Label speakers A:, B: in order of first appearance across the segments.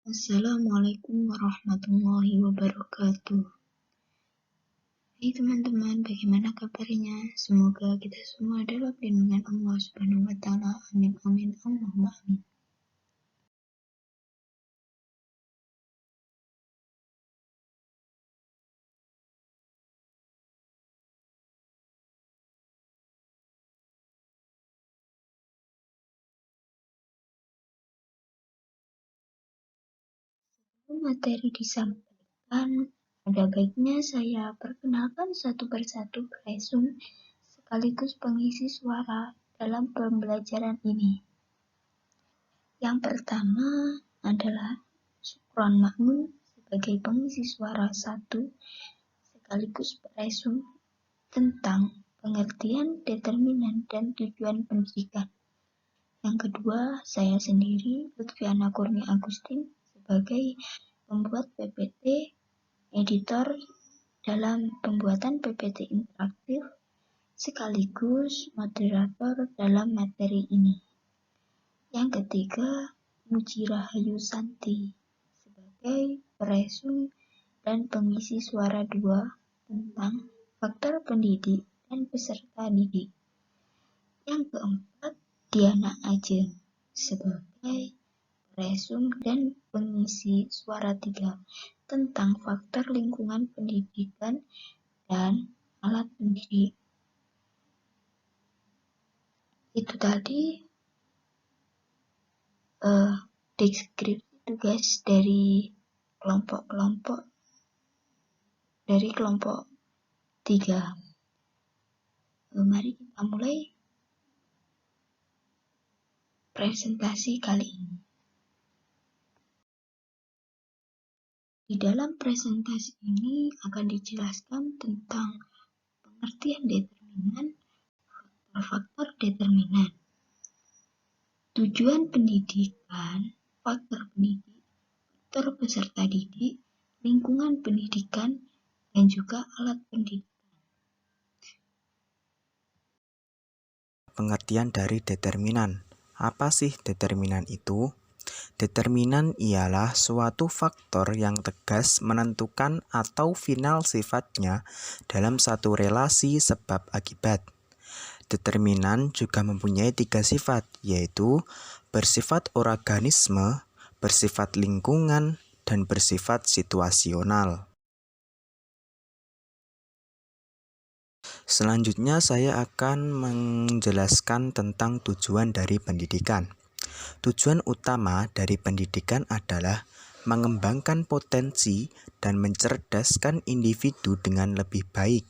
A: Assalamualaikum warahmatullahi wabarakatuh. Hai teman-teman, bagaimana kabarnya? Semoga kita semua dalam lindungan Allah Subhanahu wa taala. Amin amin Allahumma amin. Materi disampaikan, ada baiknya saya perkenalkan satu persatu presum sekaligus pengisi suara dalam pembelajaran ini. Yang pertama adalah Syukron Ma'mun sebagai pengisi suara 1 sekaligus presum tentang pengertian, determinan, dan tujuan pendidikan. Yang kedua, saya sendiri, Lutfiana Kurnia Agustin, sebagai pembuat PPT, editor dalam pembuatan PPT interaktif, sekaligus moderator dalam materi ini. Yang ketiga, Muji Rahayu Santi, sebagai presum dan pengisi suara 2 tentang faktor pendidik dan peserta didik. Yang keempat, Diana Ajeng sebagai presum dan pengisi suara 3 tentang faktor lingkungan pendidikan dan alat pendidik. Itu tadi deskripsi tugas dari kelompok 3. Mari kita mulai presentasi kali ini. Di dalam presentasi ini akan dijelaskan tentang pengertian determinan, faktor determinan, tujuan pendidikan, faktor pendidik, faktor peserta didik, lingkungan pendidikan, dan juga alat pendidik.
B: Pengertian dari determinan. Apa sih determinan itu? Determinan ialah suatu faktor yang tegas menentukan atau final sifatnya dalam satu relasi sebab akibat. Determinan juga mempunyai 3 sifat, yaitu bersifat organisme, bersifat lingkungan, dan bersifat situasional. Selanjutnya saya akan menjelaskan tentang tujuan dari pendidikan. Tujuan utama dari pendidikan adalah mengembangkan potensi dan mencerdaskan individu dengan lebih baik.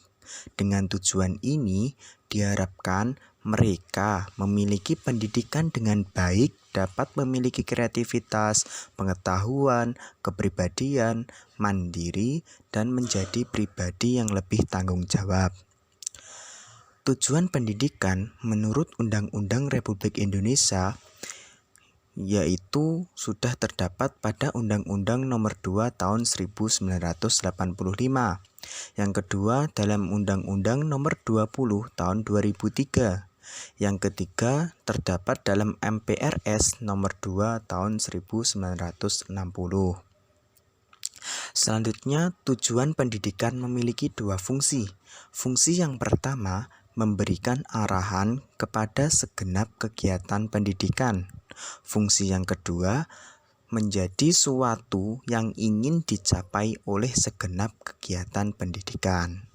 B: Dengan tujuan ini, diharapkan mereka memiliki pendidikan dengan baik, dapat memiliki kreativitas, pengetahuan, kepribadian, mandiri, dan menjadi pribadi yang lebih tanggung jawab. Tujuan pendidikan menurut Undang-Undang Republik Indonesia yaitu sudah terdapat pada Undang-Undang Nomor 2 Tahun 1985. Yang kedua dalam Undang-Undang Nomor 20 Tahun 2003. Yang ketiga terdapat dalam MPRS Nomor 2 Tahun 1960. Selanjutnya, tujuan pendidikan memiliki 2 fungsi. Fungsi yang pertama memberikan arahan kepada segenap kegiatan pendidikan. Fungsi yang kedua menjadi suatu yang ingin dicapai oleh segenap kegiatan pendidikan.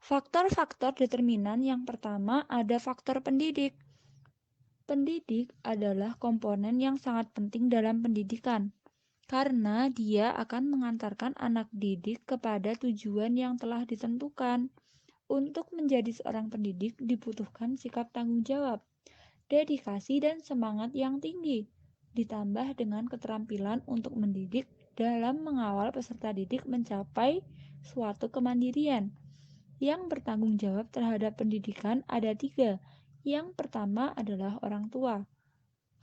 C: Faktor-faktor determinan yang pertama ada faktor pendidik. Pendidik adalah komponen yang sangat penting dalam pendidikan, karena dia akan mengantarkan anak didik kepada tujuan yang telah ditentukan. Untuk menjadi seorang pendidik dibutuhkan sikap tanggung jawab, dedikasi dan semangat yang tinggi, ditambah dengan keterampilan untuk mendidik dalam mengawal peserta didik mencapai suatu kemandirian. Yang bertanggung jawab terhadap pendidikan ada 3. Yang pertama adalah orang tua,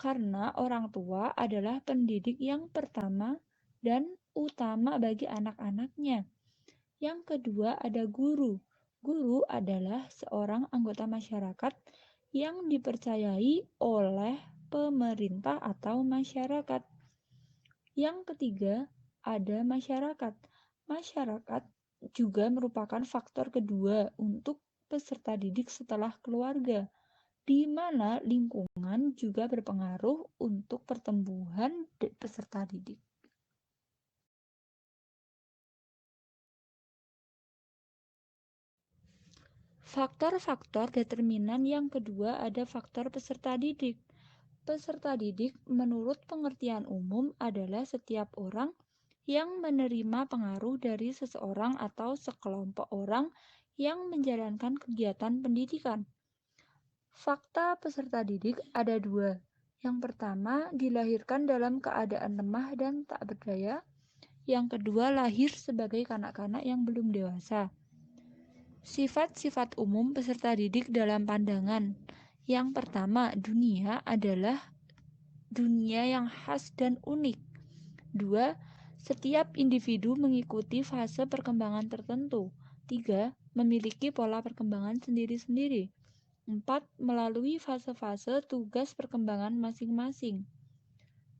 C: karena orang tua adalah pendidik yang pertama dan utama bagi anak-anaknya. Yang kedua ada guru. Guru adalah seorang anggota masyarakat yang dipercayai oleh pemerintah atau masyarakat. Yang ketiga, ada masyarakat. Masyarakat juga merupakan faktor kedua untuk peserta didik setelah keluarga, di mana lingkungan juga berpengaruh untuk pertumbuhan peserta didik. Faktor-faktor determinan yang kedua ada faktor peserta didik. Peserta didik menurut pengertian umum adalah setiap orang yang menerima pengaruh dari seseorang atau sekelompok orang yang menjalankan kegiatan pendidikan. Fakta peserta didik ada dua. Yang pertama, dilahirkan dalam keadaan lemah dan tak berdaya. Yang kedua, lahir sebagai kanak-kanak yang belum dewasa. Sifat-sifat umum peserta didik dalam pandangan. Yang pertama, dunia adalah dunia yang khas dan unik. Dua, setiap individu mengikuti fase perkembangan tertentu. Tiga, memiliki pola perkembangan sendiri-sendiri. 4. Melalui fase-fase tugas perkembangan masing-masing.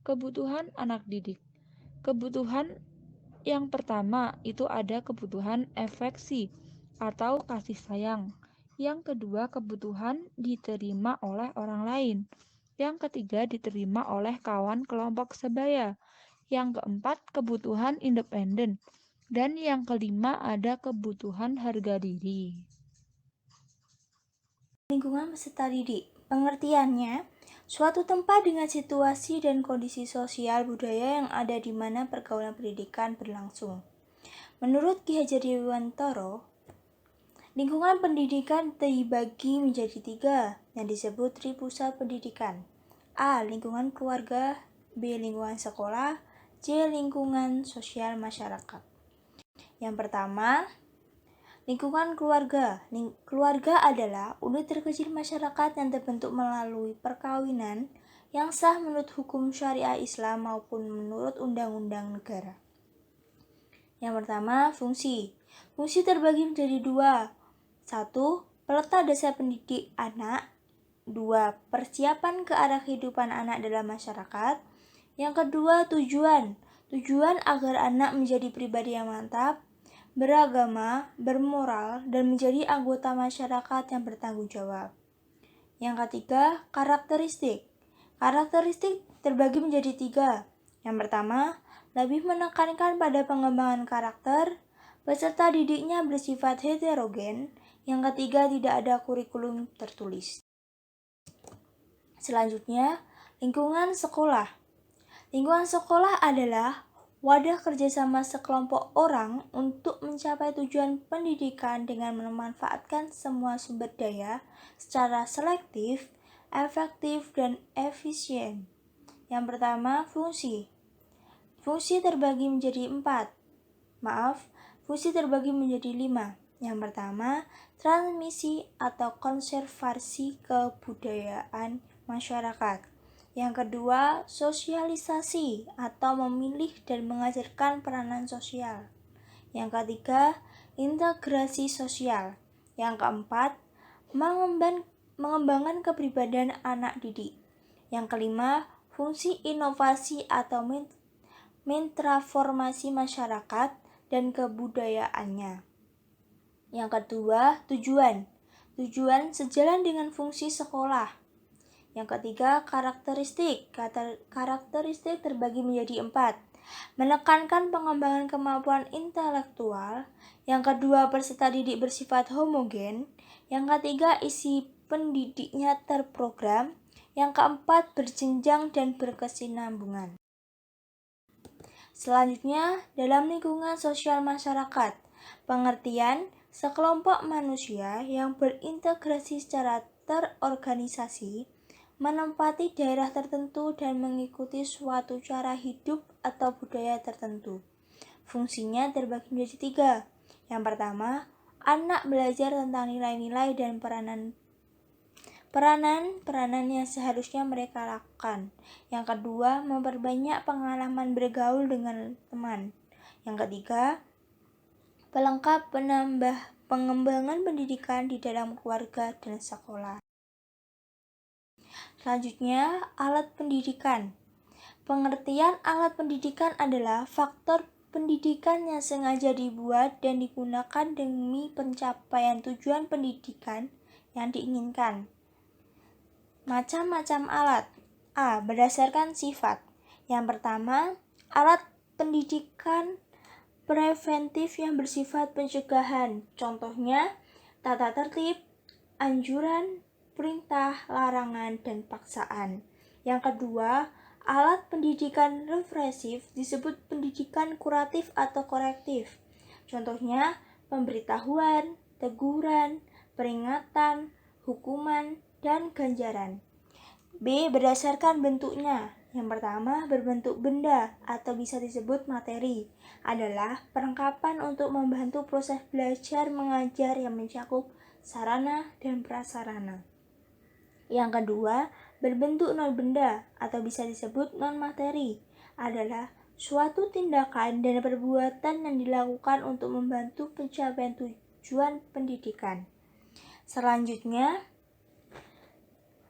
C: Kebutuhan anak didik. Kebutuhan yang pertama itu ada kebutuhan afeksi atau kasih sayang. Yang kedua, kebutuhan diterima oleh orang lain. Yang ketiga, diterima oleh kawan kelompok sebaya. Yang keempat, kebutuhan independen. Dan yang kelima, ada kebutuhan harga diri.
D: Lingkungan peserta didik. Pengertiannya, suatu tempat dengan situasi dan kondisi sosial budaya yang ada di mana pergaulan pendidikan berlangsung. Menurut Ki Hajar Dewantara, lingkungan pendidikan dibagi menjadi 3 yang disebut tripusat pendidikan. A. Lingkungan keluarga, B. Lingkungan sekolah, C. Lingkungan sosial masyarakat. Yang pertama, lingkungan keluarga. Keluarga adalah unit terkecil masyarakat yang terbentuk melalui perkawinan yang sah menurut hukum syariah Islam maupun menurut undang-undang negara. Yang pertama, fungsi. Fungsi terbagi menjadi 2. 1. Peletak dasar pendidik anak. 2. Persiapan ke arah kehidupan anak dalam masyarakat. Yang kedua, tujuan. Tujuan agar anak menjadi pribadi yang mantap, beragama, bermoral, dan menjadi anggota masyarakat yang bertanggung jawab. Yang ketiga, karakteristik. Karakteristik terbagi menjadi 3. Yang pertama, lebih menekankan pada pengembangan karakter, peserta didiknya bersifat heterogen. Yang ketiga, tidak ada kurikulum tertulis. Selanjutnya, lingkungan sekolah. Lingkungan sekolah adalah wadah kerjasama sekelompok orang untuk mencapai tujuan pendidikan dengan memanfaatkan semua sumber daya secara selektif, efektif, dan efisien. Yang pertama, fungsi. Fungsi terbagi menjadi 5. Yang pertama, transmisi atau konservasi kebudayaan masyarakat. Yang kedua, sosialisasi atau memilih dan mengajarkan peranan sosial. Yang ketiga, integrasi sosial. Yang keempat, mengembangkan kepribadian anak didik. Yang kelima, fungsi inovasi atau mentransformasi masyarakat dan kebudayaannya. Yang kedua, tujuan. Tujuan sejalan dengan fungsi sekolah. Yang ketiga, karakteristik. Karakteristik terbagi menjadi 4. Menekankan pengembangan kemampuan intelektual. Yang kedua, peserta didik bersifat homogen. Yang ketiga, isi pendidiknya terprogram. Yang keempat, berjenjang dan berkesinambungan. Selanjutnya, dalam lingkungan sosial masyarakat, pengertian sekelompok manusia yang berintegrasi secara terorganisasi, menempati daerah tertentu dan mengikuti suatu cara hidup atau budaya tertentu. Fungsinya terbagi menjadi 3. Yang pertama, anak belajar tentang nilai-nilai dan peranan yang seharusnya mereka lakukan. Yang kedua, memperbanyak pengalaman bergaul dengan teman. Yang ketiga, pelengkap pengembangan pendidikan di dalam keluarga dan sekolah. Selanjutnya, alat pendidikan. Pengertian alat pendidikan adalah faktor pendidikan yang sengaja dibuat dan digunakan demi pencapaian tujuan pendidikan yang diinginkan. Macam-macam alat. A. Berdasarkan sifat. Yang pertama, alat pendidikan preventif yang bersifat pencegahan. Contohnya, tata tertib, anjuran, perintah, larangan, dan paksaan. Yang kedua, alat pendidikan represif disebut pendidikan kuratif atau korektif. Contohnya, pemberitahuan, teguran, peringatan, hukuman, dan ganjaran. B. Berdasarkan bentuknya. Yang pertama, berbentuk benda atau bisa disebut materi, adalah perlengkapan untuk membantu proses belajar mengajar yang mencakup sarana dan prasarana. Yang kedua, berbentuk non-benda atau bisa disebut non-materi, adalah suatu tindakan dan perbuatan yang dilakukan untuk membantu pencapaian tujuan pendidikan. Selanjutnya,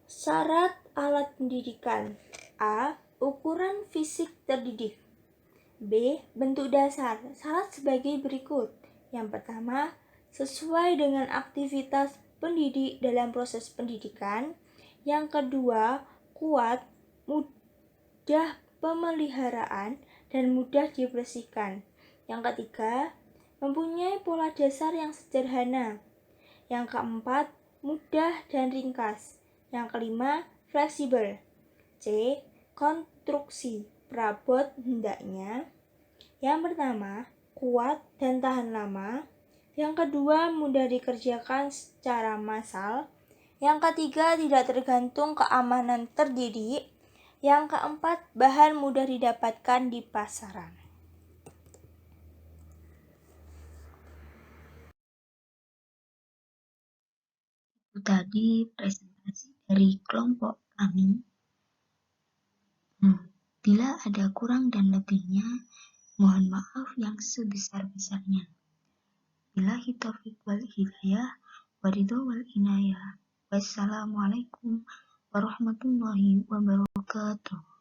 D: syarat alat pendidikan. A. Ukuran fisik terdidik. B. Bentuk dasar. Syarat sebagai berikut. Yang pertama, sesuai dengan aktivitas pendidik dalam proses pendidikan. Yang kedua, kuat, mudah pemeliharaan, dan mudah dibersihkan. Yang ketiga, mempunyai pola dasar yang sederhana. Yang keempat, mudah dan ringkas. Yang kelima, fleksibel. C. Konstruksi perabot hendaknya. Yang pertama, kuat dan tahan lama. Yang kedua, mudah dikerjakan secara massal. Yang ketiga, tidak tergantung keamanan terdidik. Yang keempat, bahan mudah didapatkan di pasaran.
A: Itu tadi presentasi dari kelompok kami. Bila ada kurang dan lebihnya, mohon maaf yang sebesar-besarnya. Billahi taufiq wal hidayah, waridho wal inayah. Wassalamualaikum warahmatullahi wabarakatuh.